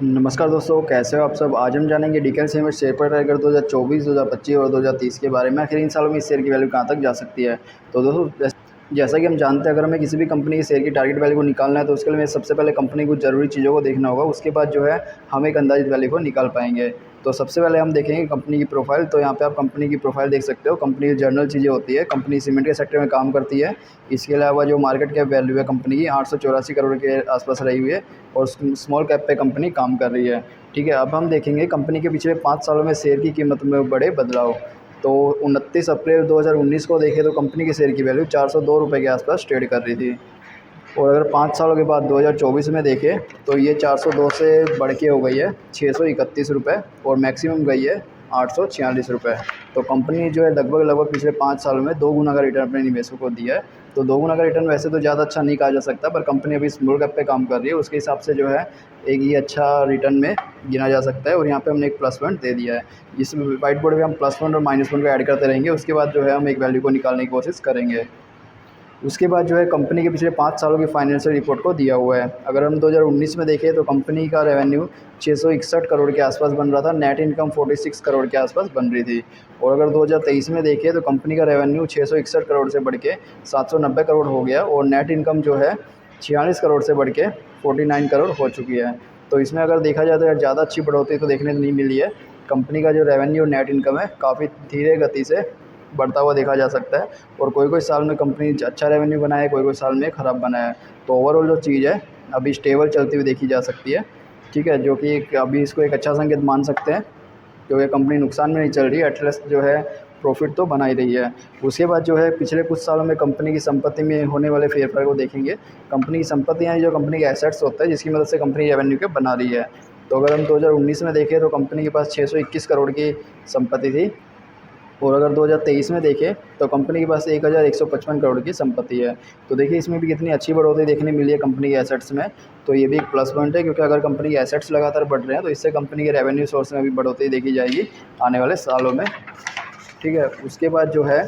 नमस्कार दोस्तों, कैसे हो आप सब। आज हम जानेंगे डीकेन सीमेंट शेयर पर टाइगर 2024, 2025 और 2030 के बारे में। आखिर इन सालों में इस शेयर की वैल्यू कहाँ तक जा सकती है। तो दोस्तों, जैसा कि हम जानते हैं, अगर हमें किसी भी कंपनी के शेयर की टारगेट वैल्यू को निकालना है तो उसके लिए हमें सबसे पहले कंपनी कुछ ज़रूरी चीज़ों को देखना होगा। उसके बाद जो है हम एक अंदाजित वैल्यू को निकाल पाएंगे। तो सबसे पहले हम देखेंगे कंपनी की प्रोफाइल। तो यहाँ पे आप कंपनी की प्रोफाइल देख सकते हो। कंपनी की जर्नल चीज़ें होती है। कंपनी सीमेंट के सेक्टर में काम करती है। इसके अलावा जो मार्केट कैप वैल्यू है कंपनी की 884 करोड़ के आसपास रही हुई है और स्मॉल कैप पे कंपनी काम कर रही है। ठीक है, अब हम देखेंगे कंपनी के पिछले 5 सालों में शेयर की कीमत में बड़े बदलाव। तो 29 अप्रैल 2019 को देखें तो कंपनी के शेयर की वैल्यू 402 रुपये के आसपास ट्रेड कर रही थी। और अगर 5 सालों के बाद 2024 में देखें तो ये 402 से बढ़ के हो गई है 631 रुपये और मैक्सिमम गई है 846 रुपये। तो कंपनी जो है लगभग पिछले 5 सालों में 2 गुना का रिटर्न अपने निवेशकों को दिया है। तो 2 गुना का रिटर्न वैसे तो ज़्यादा अच्छा नहीं कहा जा सकता, पर कंपनी अभी स्मॉल कैप पे काम कर रही है, उसके हिसाब से जो है एक ये अच्छा रिटर्न में गिना जा सकता है। और यहाँ पे हमने एक प्लस पॉइंट दे दिया है। इस वाइट बोर्ड पे हम प्लस पॉइंट और माइनस पॉइंट को ऐड करते रहेंगे। उसके बाद जो है हम एक वैल्यू को निकालने की कोशिश करेंगे। उसके बाद जो है कंपनी के पिछले 5 सालों की फाइनेंशियल रिपोर्ट को दिया हुआ है। अगर हम 2019 में देखें तो कंपनी का रेवेन्यू 661 करोड़ के आसपास बन रहा था। नेट इनकम 46 करोड़ के आसपास बन रही थी। और अगर 2023 में देखें तो कंपनी का रेवेन्यू 661 करोड़ से बढ़ के 790 करोड़ हो गया और नेट इनकम जो है 46 करोड़ से बढ़ के 49 करोड़ हो चुकी है। तो इसमें अगर देखा जाए तो यार ज़्यादा अच्छी बढ़ोतरी तो देखने को नहीं मिली है। कंपनी का जो रेवेन्यू और नेट इनकम है काफ़ी धीरे गति से बढ़ता हुआ देखा जा सकता है। और कोई साल में कंपनी अच्छा रेवेन्यू बनाया है, कोई साल में ख़राब बनाया है। तो ओवरऑल जो चीज़ है अभी स्टेबल चलती हुई देखी जा सकती है। ठीक है, जो कि अभी इसको एक अच्छा संकेत मान सकते हैं, क्योंकि कंपनी नुकसान में नहीं चल रही है, एटलीस्ट जो है प्रॉफिट तो बना ही रही है। उसके बाद जो है पिछले कुछ सालों में कंपनी की संपत्ति में होने वाले फेरफार को देखेंगे। कंपनी की संपत्तियाँ जो कंपनी के एसेट्स होता है जिसकी मदद से कंपनी रेवेन्यू के बना रही है। तो अगर हम 2019 में देखें तो कंपनी के पास 621 करोड़ की संपत्ति थी। और अगर 2023 में देखें तो कंपनी के पास 1155 करोड़ की संपत्ति है। तो देखिए इसमें भी कितनी अच्छी बढ़ोतरी देखने मिली है कंपनी के एसेट्स में। तो ये भी एक प्लस पॉइंट है, क्योंकि अगर कंपनी के एसेट्स लगातार बढ़ रहे हैं तो इससे कंपनी के रेवेन्यू सोर्स में भी बढ़ोतरी देखी जाएगी आने वाले सालों में। ठीक है, उसके बाद जो है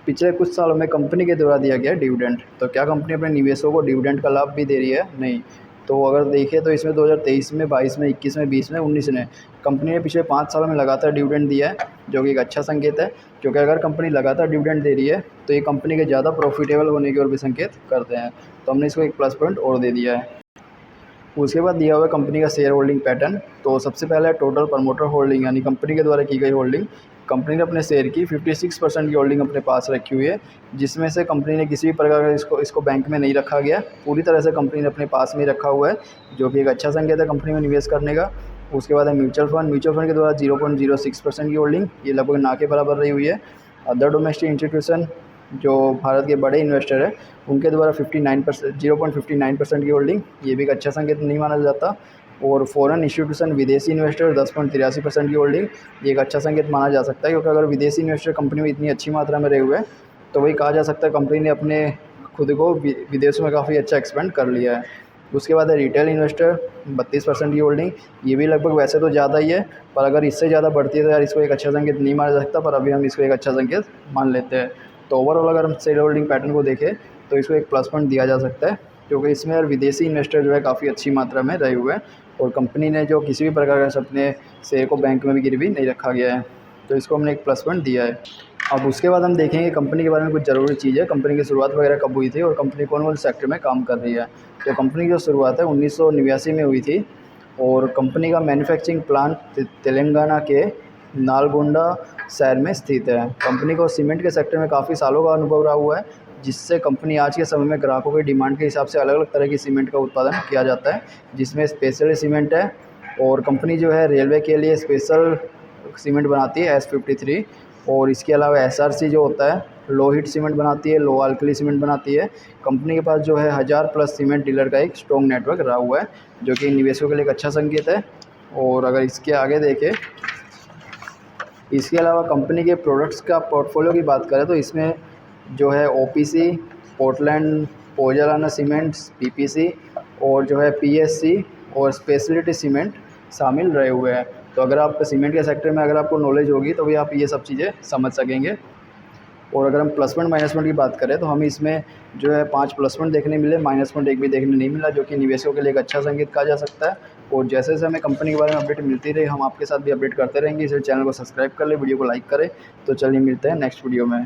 पिछले कुछ सालों में कंपनी के द्वारा दिया गया डिविडेंड। तो क्या कंपनी अपने निवेशकों को डिविडेंड का लाभ भी दे रही है? नहीं। तो अगर देखें तो इसमें 2023 में, 22 में, 21 में, 20 में, 19 में कंपनी ने पिछले 5 सालों में लगातार डिविडेंड दिया है, जो कि एक अच्छा संकेत है। क्योंकि अगर कंपनी लगातार डिविडेंड दे रही है तो ये कंपनी के ज़्यादा प्रॉफिटेबल होने की ओर भी संकेत करते हैं। तो हमने इसको एक प्लस पॉइंट और दे दिया है। उसके बाद दिया हुआ है कंपनी का शेयर होल्डिंग पैटर्न। तो सबसे पहला है टोटल प्रमोटर होल्डिंग, यानी कंपनी के द्वारा की गई होल्डिंग। कंपनी ने अपने शेयर की 56% की होल्डिंग अपने पास रखी हुई है, जिसमें से कंपनी ने किसी भी प्रकार का इसको बैंक में नहीं रखा गया। पूरी तरह से कंपनी ने अपने पास में ही रखा हुआ है, जो कि एक अच्छा संकेत है कंपनी में निवेश करने का। उसके बाद है म्यूचुअल फंड। म्यूचुअल फंड के द्वारा 0.06% की होल्डिंग, ये लगभग ना के बराबर रही हुई है। अदर डोमेस्टिक इंस्टीट्यूशन जो भारत के बड़े इन्वेस्टर हैं उनके द्वारा 0.59% की होल्डिंग, ये भी एक अच्छा संकेत नहीं माना जाता। और फॉरेन इंस्टीट्यूशन विदेशी इन्वेस्टर 10.83% की होल्डिंग, ये एक अच्छा संकेत माना जा सकता है, क्योंकि अगर विदेशी इन्वेस्टर कंपनी में इतनी अच्छी मात्रा में रहे हुए हैं तो वही कहा जा सकता है कंपनी ने अपने खुद को विदेशों में काफ़ी अच्छा एक्सपेंड कर लिया है। उसके बाद है रिटेल इन्वेस्टर 32% की होल्डिंग, ये भी लगभग वैसे तो ज़्यादा ही है, पर अगर इससे ज़्यादा बढ़ती है तो यार इसको एक अच्छा संकेत नहीं माना जा सकता, पर अभी हम इसको एक अच्छा संकेत मान लेते हैं। तो ओवरऑल अगर हम शेयर होल्डिंग पैटर्न को देखें तो इसको एक प्लस पॉइंट दिया जा सकता है, क्योंकि इसमें यार विदेशी इन्वेस्टर जो है काफ़ी अच्छी मात्रा में रहे हुए हैं और कंपनी ने जो किसी भी प्रकार का अपने शेयर को बैंक में भी गिरवी नहीं रखा गया है। तो इसको हमने एक प्लस पॉइंट दिया है। अब उसके बाद हम देखेंगे कंपनी के बारे में कुछ ज़रूरी चीज़ है। कंपनी की शुरुआत वगैरह कब हुई थी और कंपनी कौन से सेक्टर में काम कर रही है। तो कंपनी की जो शुरुआत है 1989 में हुई थी और कंपनी का मैन्युफैक्चरिंग प्लांट तेलंगाना के नालगोंडा शहर में स्थित है। कंपनी को सीमेंट के सेक्टर में काफ़ी सालों का अनुभव रहा हुआ है, जिससे कंपनी आज के समय में ग्राहकों की डिमांड के हिसाब से अलग अलग तरह की सीमेंट का उत्पादन किया जाता है, जिसमें स्पेशल सीमेंट है। और कंपनी जो है रेलवे के लिए स्पेशल सीमेंट बनाती है S53। और इसके अलावा SRC जो होता है लो हीट सीमेंट बनाती है, लो अल्कली सीमेंट बनाती है। कंपनी के पास जो है 1000+ सीमेंट डीलर का एक स्ट्रॉन्ग नेटवर्क रहा हुआ है, जो कि निवेशकों के लिए एक अच्छा संकेत है। और अगर इसके आगे देखें, इसके अलावा कंपनी के प्रोडक्ट्स का पोर्टफोलियो की बात करें तो इसमें जो है OPC, Portland pozzolana cements, PPC और जो है PSC और स्पेशलिटी सीमेंट शामिल रहे हुए हैं। तो अगर आप सीमेंट के सेक्टर में अगर आपको नॉलेज होगी तो भी आप ये सब चीज़ें समझ सकेंगे। और अगर हम प्लस पॉइंट माइनस पॉइंट की बात करें तो हमें इसमें जो है 5 प्लस पॉइंट देखने मिले, माइनस पॉइंट एक भी देखने नहीं मिला, जो कि निवेशकों के लिए एक अच्छा संकेत कहा जा सकता है। और जैसे जैसे हमें कंपनी के बारे में अपडेट मिलती रही, हम आपके साथ भी अपडेट करते रहेंगे। इसे चैनल को सब्सक्राइब कर लें, वीडियो को लाइक करें। तो चलिए मिलते हैं नेक्स्ट वीडियो में।